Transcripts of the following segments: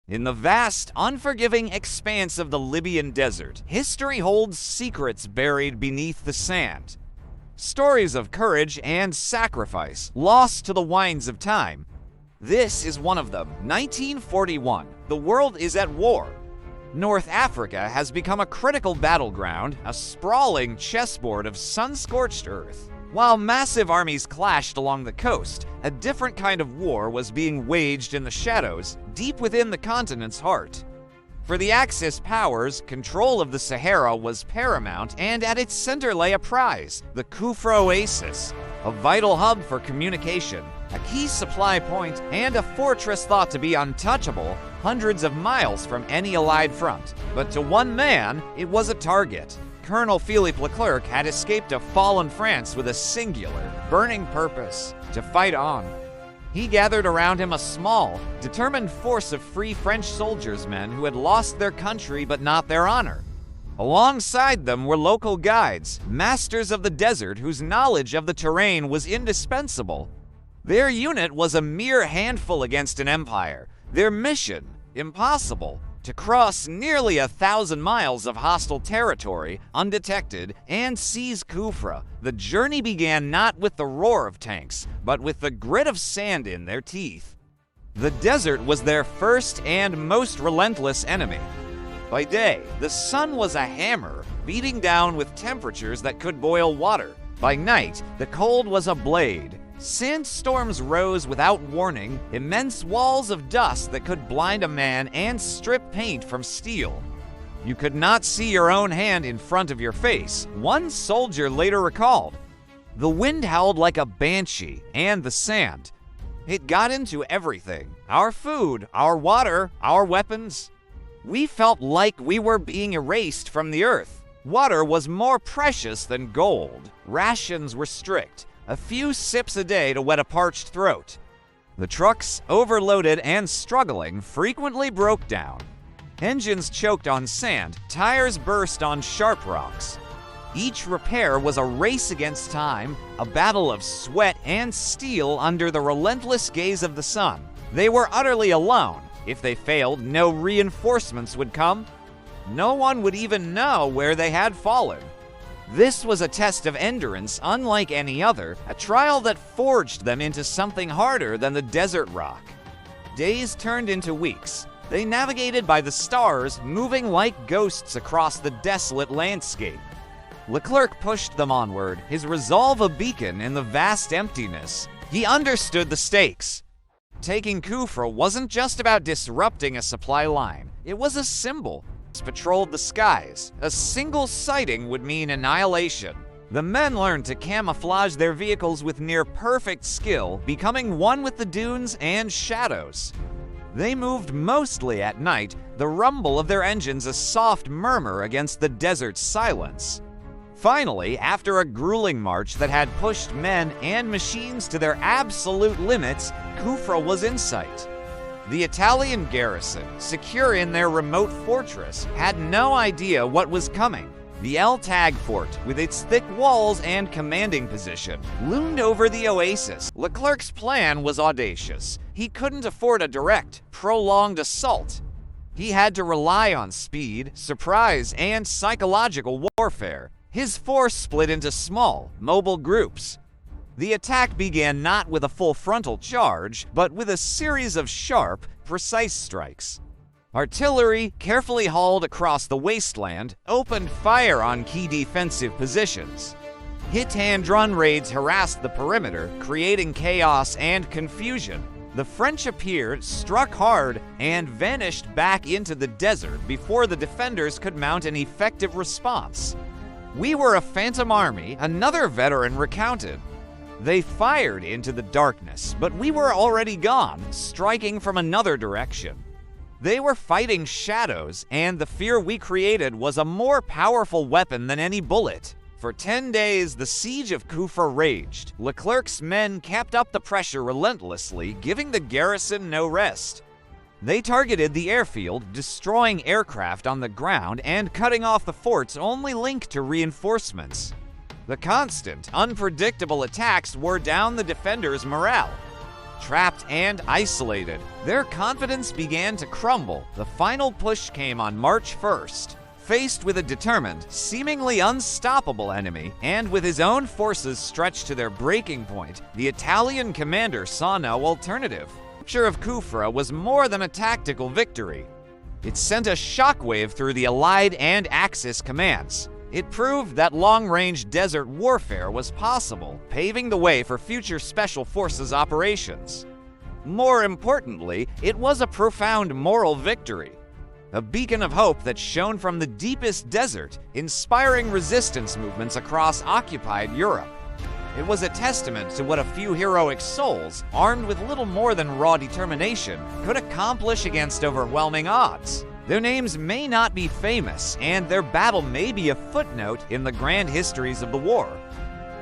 In the vast, unforgiving expanse of the Libyan desert, history holds secrets buried beneath the sand. Stories of courage and sacrifice lost to the winds of time. This is one of them. 1941. The world is at war. North Africa has become a critical battleground, a sprawling chessboard of sun-scorched earth. While massive armies clashed along the coast, a different kind of war was being waged in the shadows, deep within the continent's heart. For the Axis powers, control of the Sahara was paramount, and at its center lay a prize, the Kufra Oasis, a vital hub for communication, a key supply point, and a fortress thought to be untouchable, hundreds of miles from any Allied front. But to one man, it was a target. Colonel Philippe Leclerc had escaped to fallen France with a singular, burning purpose: to fight on. He gathered around him a small, determined force of free French soldiersmen who had lost their country but not their honor. Alongside them were local guides, masters of the desert whose knowledge of the terrain was indispensable. Their unit was a mere handful against an empire, their mission impossible: to cross nearly 1,000 miles of hostile territory undetected and seize Kufra. The journey began not with the roar of tanks, but with the grit of sand in their teeth. The desert was their first and most relentless enemy. By day, the sun was a hammer, beating down with temperatures that could boil water. By night, the cold was a blade. Sandstorms rose without warning, immense walls of dust that could blind a man and strip paint from steel. You could not see your own hand in front of your face, one soldier later recalled. The wind howled like a banshee, and the sand. It got into everything: our food, our water, our weapons. We felt like we were being erased from the earth. Water was more precious than gold. Rations were strict. A few sips a day to wet a parched throat. The trucks, overloaded and struggling, frequently broke down. Engines choked on sand, tires burst on sharp rocks. Each repair was a race against time, a battle of sweat and steel under the relentless gaze of the sun. They were utterly alone. If they failed, no reinforcements would come. No one would even know where they had fallen. This was a test of endurance unlike any other, a trial that forged them into something harder than the desert rock. Days turned into weeks. They navigated by the stars, moving like ghosts across the desolate landscape. Leclerc pushed them onward, his resolve a beacon in the vast emptiness. He understood the stakes. Taking Kufra wasn't just about disrupting a supply line. It was a symbol. Patrolled the skies. A single sighting would mean annihilation. The men learned to camouflage their vehicles with near-perfect skill, becoming one with the dunes and shadows. They moved mostly at night, the rumble of their engines a soft murmur against the desert's silence. Finally, after a grueling march that had pushed men and machines to their absolute limits, Kufra was in sight. The Italian garrison, secure in their remote fortress, had no idea what was coming. The El Tag fort, with its thick walls and commanding position, loomed over the oasis. Leclerc's plan was audacious. He couldn't afford a direct, prolonged assault. He had to rely on speed, surprise, and psychological warfare. His force split into small, mobile groups. The attack began not with a full frontal charge, but with a series of sharp, precise strikes. Artillery, carefully hauled across the wasteland, opened fire on key defensive positions. Hit-and-run raids harassed the perimeter, creating chaos and confusion. The French appeared, struck hard, and vanished back into the desert before the defenders could mount an effective response. "We were a phantom army," another veteran recounted. "They fired into the darkness, but we were already gone, striking from another direction. They were fighting shadows, and the fear we created was a more powerful weapon than any bullet." For 10 days, the siege of Kufra raged. Leclerc's men kept up the pressure relentlessly, giving the garrison no rest. They targeted the airfield, destroying aircraft on the ground and cutting off the fort's only link to reinforcements. The constant, unpredictable attacks wore down the defenders' morale. Trapped and isolated, their confidence began to crumble. The final push came on March 1st. Faced with a determined, seemingly unstoppable enemy, and with his own forces stretched to their breaking point, the Italian commander saw no alternative. The capture of Kufra was more than a tactical victory. It sent a shockwave through the Allied and Axis commands. It proved that long-range desert warfare was possible, paving the way for future Special Forces operations. More importantly, it was a profound moral victory. A beacon of hope that shone from the deepest desert, inspiring resistance movements across occupied Europe. It was a testament to what a few heroic souls, armed with little more than raw determination, could accomplish against overwhelming odds. Their names may not be famous, and their battle may be a footnote in the grand histories of the war.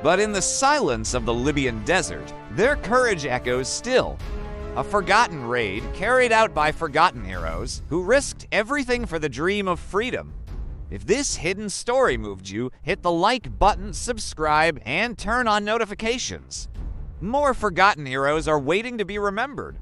But in the silence of the Libyan desert, their courage echoes still. A forgotten raid carried out by forgotten heroes who risked everything for the dream of freedom. If this hidden story moved you, hit the like button, subscribe, and turn on notifications. More forgotten heroes are waiting to be remembered.